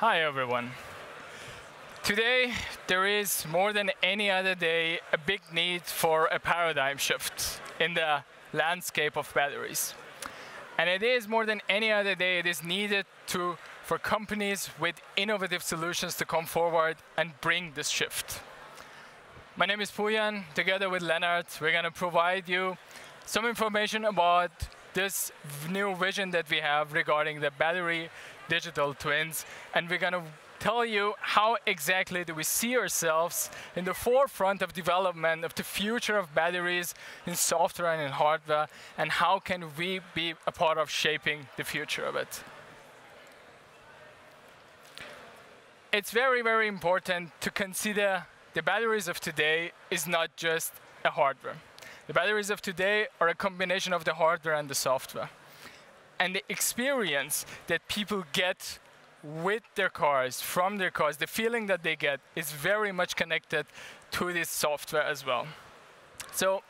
Hi everyone. Today, there is more than any other day a big need for a paradigm shift in the landscape of batteries. And it is more than any other day, it is needed for companies with innovative solutions to come forward and bring this shift. My name is Pujan. Together with Leonard, we're going to provide you some information about this new vision that we have regarding the battery digital twins, and we're going to tell you how exactly do we see ourselves in the forefront of development of the future of batteries in software and in hardware, and how can we be a part of shaping the future of it. It's very, very important to consider the batteries of today is not just a hardware. The batteries of today are a combination of the hardware and the software. And the experience that people get with their cars, from their cars, the feeling that they get is very much connected to this software as well. So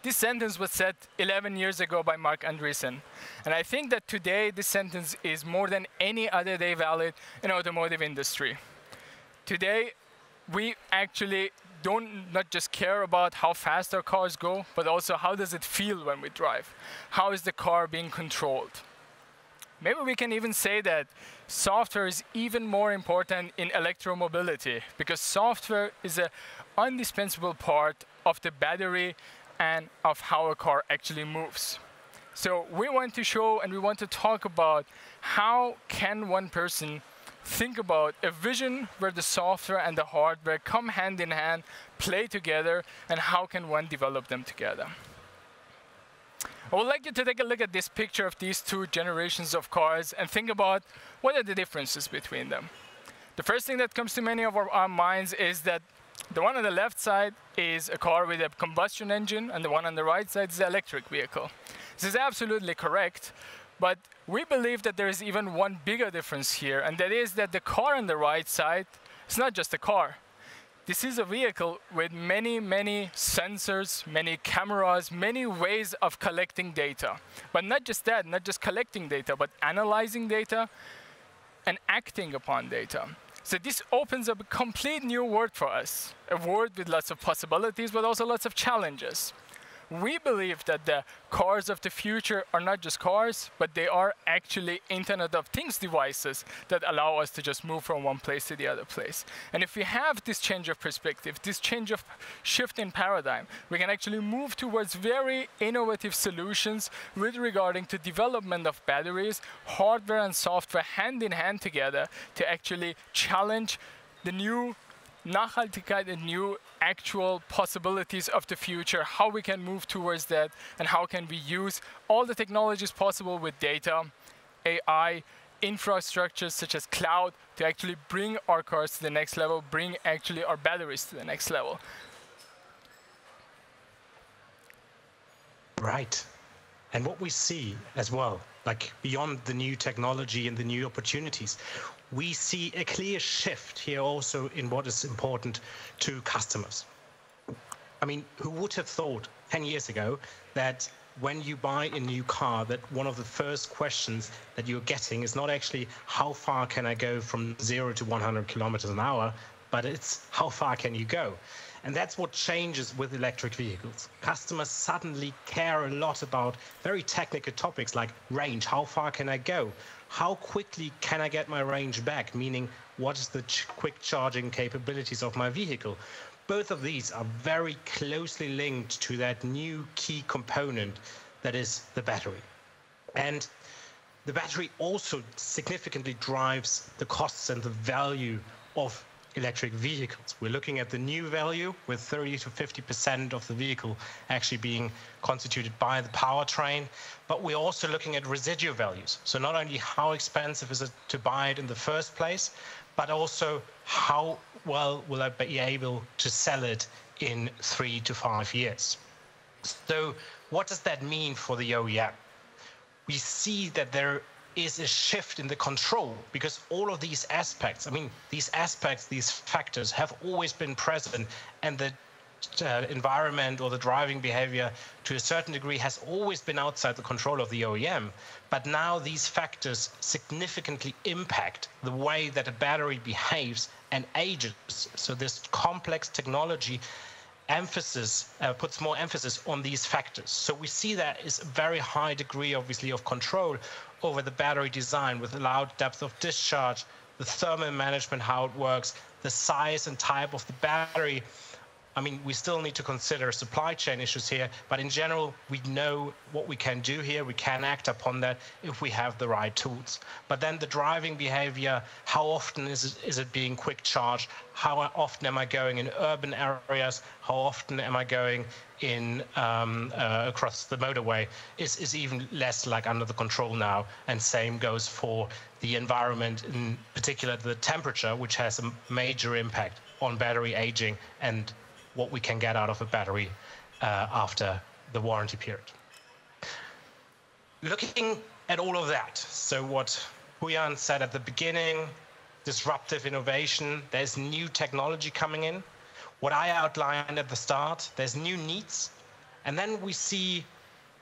this sentence was said 11 years ago by Mark Andreessen. And I think that today this sentence is more than any other day valid in automotive industry. Today, we actually not just care about how fast our cars go, but also how does it feel when we drive? How is the car being controlled? Maybe we can even say that software is even more important in electromobility, because software is an indispensable part of the battery and of how a car actually moves. So we want to show and we want to talk about how can one person think about a vision where the software and the hardware come hand in hand, play together, and how can one develop them together. I would like you to take a look at this picture of these two generations of cars and think about what are the differences between them. The first thing that comes to many of our minds is that the one on the left side is a car with a combustion engine, and the one on the right side is an electric vehicle. This is absolutely correct. But we believe that there is even one bigger difference here, and that is that the car on the right side is not just a car. This is a vehicle with many, many sensors, many cameras, many ways of collecting data. But not just that, not just collecting data, but analyzing data and acting upon data. So this opens up a complete new world for us, a world with lots of possibilities, but also lots of challenges. We believe that the cars of the future are not just cars, but they are actually Internet of Things devices that allow us to just move from one place to the other place. And if we have this change of perspective, this change of shift in paradigm, we can actually move towards very innovative solutions with regarding to development of batteries, hardware and software hand in hand together to actually challenge the new nachhaltiger, the new actual possibilities of the future, how we can move towards that, and how can we use all the technologies possible with data, AI, infrastructures such as cloud to actually bring our cars to the next level, bring actually our batteries to the next level. Right. And what we see as well, like beyond the new technology and the new opportunities, we see a clear shift here also in what is important to customers. I mean, who would have thought 10 years ago that when you buy a new car, that one of the first questions that you're getting is not actually how far can I go from 0 to 100 kilometers an hour, but it's how far can you go? And that's what changes with electric vehicles. Customers suddenly care a lot about very technical topics like range. How far can I go? How quickly can I get my range back? Meaning, what is the quick charging capabilities of my vehicle? Both of these are very closely linked to that new key component that is the battery. And the battery also significantly drives the costs and the value of electric vehicles. We're looking at the new value with 30 to 50% of the vehicle actually being constituted by the powertrain, but we're also looking at residual values. So not only how expensive is it to buy it in the first place, but also how well will I be able to sell it in 3 to 5 years. So what does that mean for the OEM? We see that there is a shift in the control, because all of these aspects, these factors have always been present, and the environment or the driving behavior to a certain degree has always been outside the control of the OEM, but now these factors significantly impact the way that a battery behaves and ages. So this complex technology puts more emphasis on these factors. So we see that is a very high degree, obviously, of control over the battery design with allowed depth of discharge, the thermal management, how it works, the size and type of the battery. I mean, we still need to consider supply chain issues here, but in general, we know what we can do here. We can act upon that if we have the right tools. But then the driving behavior, how often is it being quick charged? How often am I going in urban areas? How often am I going in across the motorway is even less like under the control now. And same goes for the environment, in particular the temperature, which has a major impact on battery aging and what we can get out of a battery after the warranty period. Looking at all of that, so what Huyan said at the beginning, disruptive innovation, there's new technology coming in. What I outlined at the start, there's new needs. And then we see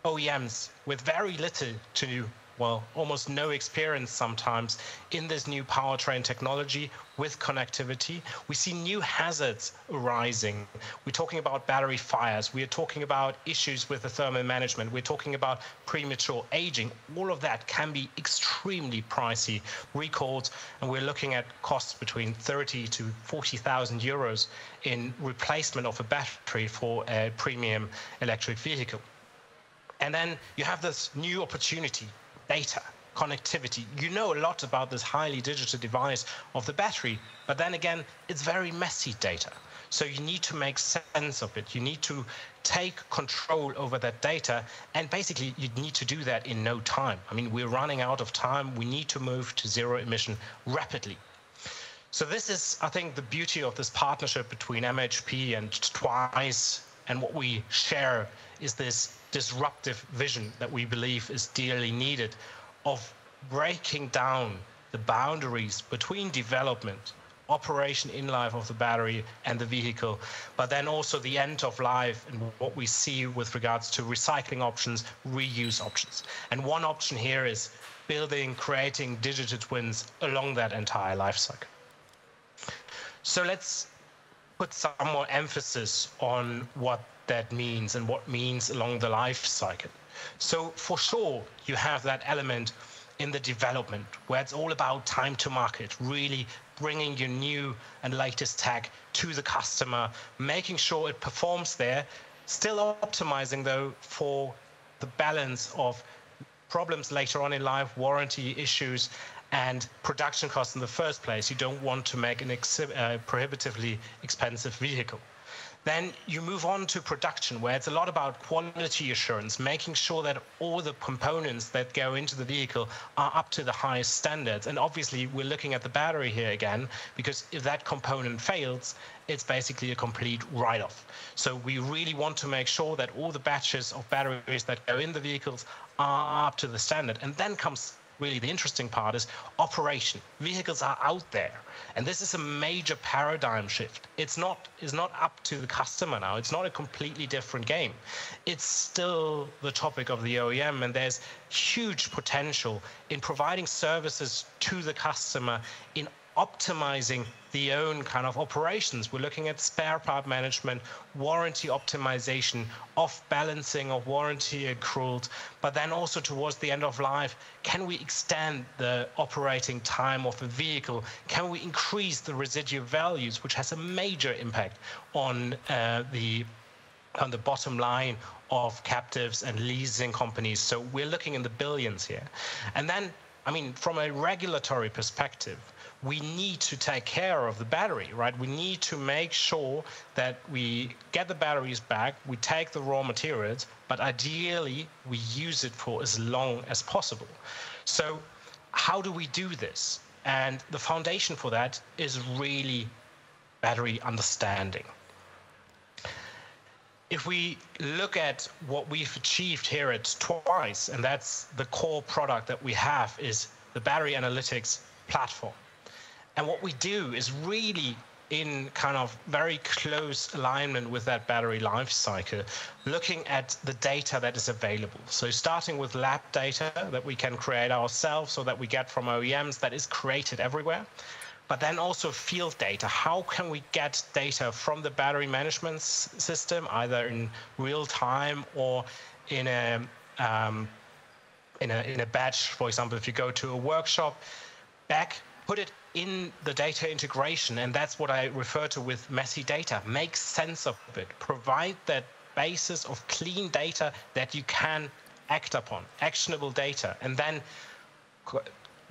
OEMs with very little to, well, almost no experience sometimes in this new powertrain technology with connectivity. We see new hazards arising. We're talking about battery fires. We're talking about issues with the thermal management. We're talking about premature aging. All of that can be extremely pricey recalls, and we're looking at costs between 30 to 40,000 euros in replacement of a battery for a premium electric vehicle. And then you have this new opportunity, data, connectivity. You know a lot about this highly digital device of the battery, but then again, it's very messy data. So you need to make sense of it. You need to take control over that data, and basically you need to do that in no time. I mean, we're running out of time. We need to move to zero emission rapidly. So this is, I think, the beauty of this partnership between MHP and Twice, and what we share is this disruptive vision that we believe is dearly needed of breaking down the boundaries between development, operation in life of the battery and the vehicle, but then also the end of life and what we see with regards to recycling options, reuse options. And one option here is creating digital twins along that entire life cycle. So let's put some more emphasis on what that means and what means along the life cycle. So for sure, you have that element in the development where it's all about time to market, really bringing your new and latest tech to the customer, making sure it performs there, still optimizing though for the balance of problems later on in life, warranty issues, and production costs in the first place. You don't want to make a prohibitively expensive vehicle. Then you move on to production, where it's a lot about quality assurance, making sure that all the components that go into the vehicle are up to the highest standards. And obviously, we're looking at the battery here again, because if that component fails, it's basically a complete write-off. So we really want to make sure that all the batches of batteries that go in the vehicles are up to the standard. And then comes really the interesting part is operation. Vehicles are out there, and this is a major paradigm shift. It's not up to the customer now. It's not a completely different game. It's still the topic of the OEM, and there's huge potential in providing services to the customer in optimizing the own kind of operations. We're looking at spare part management, warranty optimization, off-balancing of warranty accruals, but then also towards the end of life, can we extend the operating time of a vehicle? Can we increase the residual values, which has a major impact on the bottom line of captives and leasing companies? So we're looking in the billions here. And then, I mean, from a regulatory perspective, we need to take care of the battery, right? We need to make sure that we get the batteries back, we take the raw materials, but ideally we use it for as long as possible. So how do we do this? And the foundation for that is really battery understanding. If we look at what we've achieved here at Twice, and that's the core product that we have, is the battery analytics platform. And what we do is really in kind of very close alignment with that battery life cycle, looking at the data that is available. So starting with lab data that we can create ourselves or that we get from OEMs that is created everywhere, but then also field data. How can we get data from the battery management system, either in real time or in a batch? For example, if you go to a workshop, back, put it in the data integration, and that's what I refer to with messy data. Make sense of it. Provide that basis of clean data that you can act upon, actionable data, and then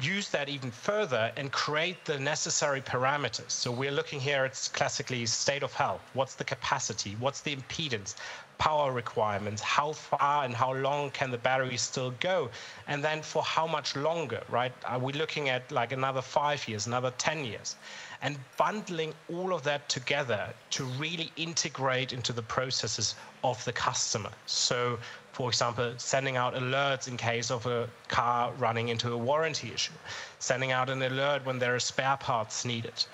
use that even further and create the necessary parameters. So we're looking here, it's classically state of health. What's the capacity? What's the impedance? Power requirements? How far and how long can the battery still go? And then for how much longer, right? Are we looking at like another 5 years, another 10 years? And bundling all of that together to really integrate into the processes of the customer. So, for example, sending out alerts in case of a car running into a warranty issue, sending out an alert when there are spare parts needed,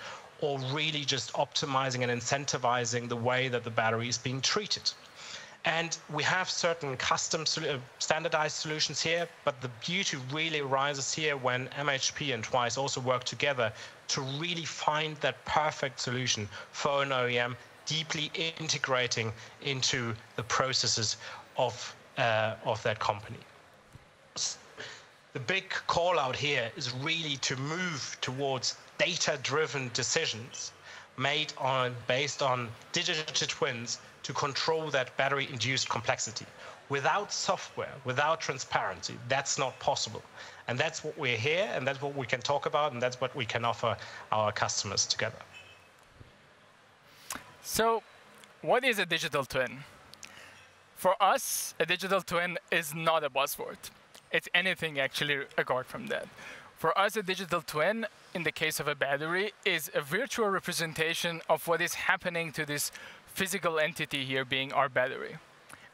or really just optimizing and incentivizing the way that the battery is being treated. And we have certain custom standardized solutions here, but the beauty really arises here when MHP and Twice also work together to really find that perfect solution for an OEM, deeply integrating into the processes of that company. The big call out here is really to move towards data-driven decisions based on digital twins to control that battery-induced complexity. Without software, without transparency, that's not possible. And that's what we're here, and that's what we can talk about, and that's what we can offer our customers together. So, what is a digital twin? For us, a digital twin is not a buzzword. It's anything actually apart from that. For us, a digital twin, in the case of a battery, is a virtual representation of what is happening to this physical entity here being our battery.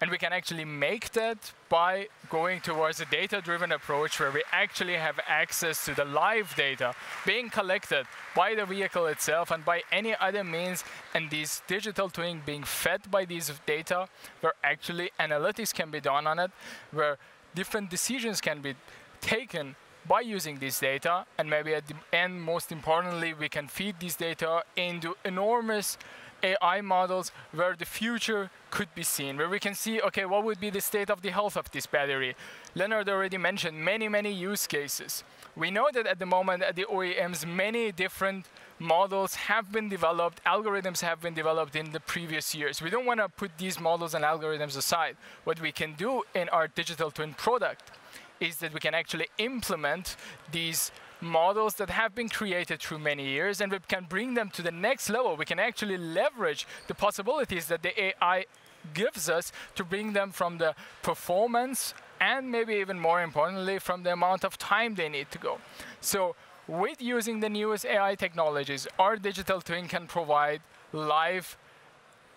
And we can actually make that by going towards a data-driven approach where we actually have access to the live data being collected by the vehicle itself and by any other means, and these digital twins being fed by these data, where actually analytics can be done on it, where different decisions can be taken by using this data, and maybe at the end, most importantly, we can feed this data into enormous AI models where the future could be seen, where we can see, okay, what would be the state of the health of this battery? Leonard already mentioned many use cases. We know that at the moment at the OEMs, many different models have been developed, algorithms have been developed in the previous years. We don't want to put these models and algorithms aside. What we can do in our digital twin product is that we can actually implement these models that have been created through many years, and we can bring them to the next level. We can actually leverage the possibilities that the AI gives us to bring them from the performance and maybe even more importantly from the amount of time they need to go. So with using the newest AI technologies, our digital twin can provide live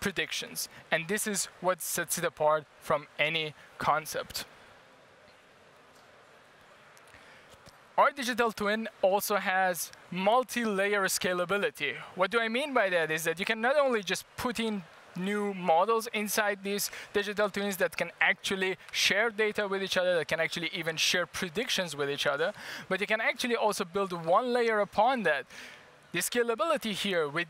predictions, and this is what sets it apart from any concept. Our digital twin also has multi-layer scalability. What do I mean by that is that you can not only just put in new models inside these digital twins that can actually share data with each other, that can actually even share predictions with each other, but you can actually also build one layer upon that. The scalability here with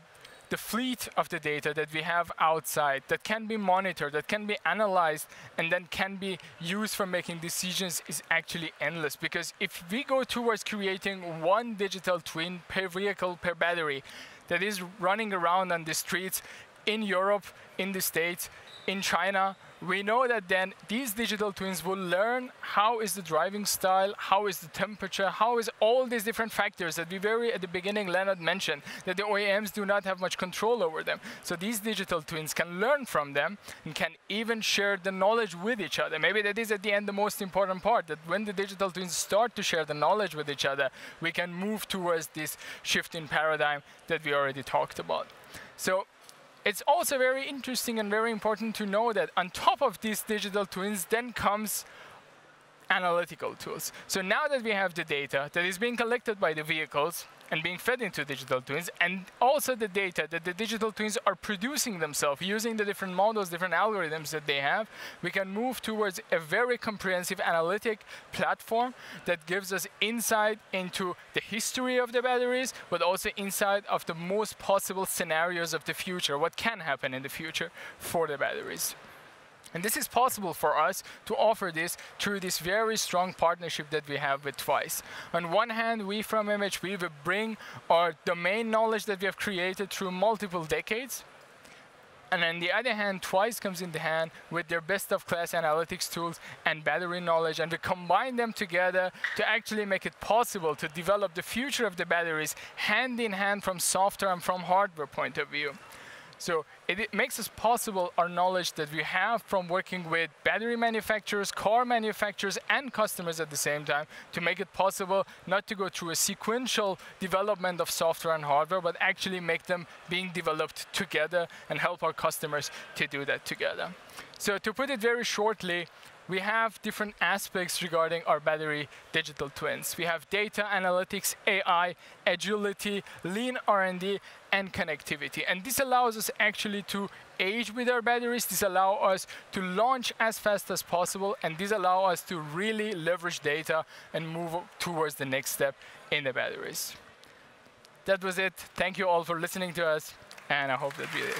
the fleet of the data that we have outside that can be monitored, that can be analyzed, and then can be used for making decisions is actually endless. Because if we go towards creating one digital twin per vehicle, per battery, that is running around on the streets in Europe, in the States, in China, we know that then these digital twins will learn how is the driving style, how is the temperature, how is all these different factors that we at the beginning, Leonard mentioned, that the OEMs do not have much control over them. So these digital twins can learn from them and can even share the knowledge with each other. Maybe that is at the end the most important part, that when the digital twins start to share the knowledge with each other, we can move towards this shift in paradigm that we already talked about. So it's also very interesting and very important to know that on top of these digital twins then comes analytical tools. So now that we have the data that is being collected by the vehicles and being fed into digital twins, and also the data that the digital twins are producing themselves using the different models, different algorithms that they have, we can move towards a very comprehensive analytic platform that gives us insight into the history of the batteries, but also insight of the most possible scenarios of the future, what can happen in the future for the batteries. And this is possible for us to offer this through this very strong partnership that we have with Twice. On one hand, we from MHP will bring our domain knowledge that we have created through multiple decades. And on the other hand, Twice comes in the hand with their best-of-class analytics tools and battery knowledge, and we combine them together to actually make it possible to develop the future of the batteries hand in hand from software and from hardware point of view. So it makes us possible our knowledge that we have from working with battery manufacturers, car manufacturers, and customers at the same time to make it possible not to go through a sequential development of software and hardware, but actually make them being developed together and help our customers to do that together. So to put it very shortly, we have different aspects regarding our battery digital twins. We have data analytics, AI, agility, lean R&D, and connectivity. And this allows us actually to age with our batteries. This allows us to launch as fast as possible. And this allows us to really leverage data and move towards the next step in the batteries. That was it. Thank you all for listening to us. And I hope that we did.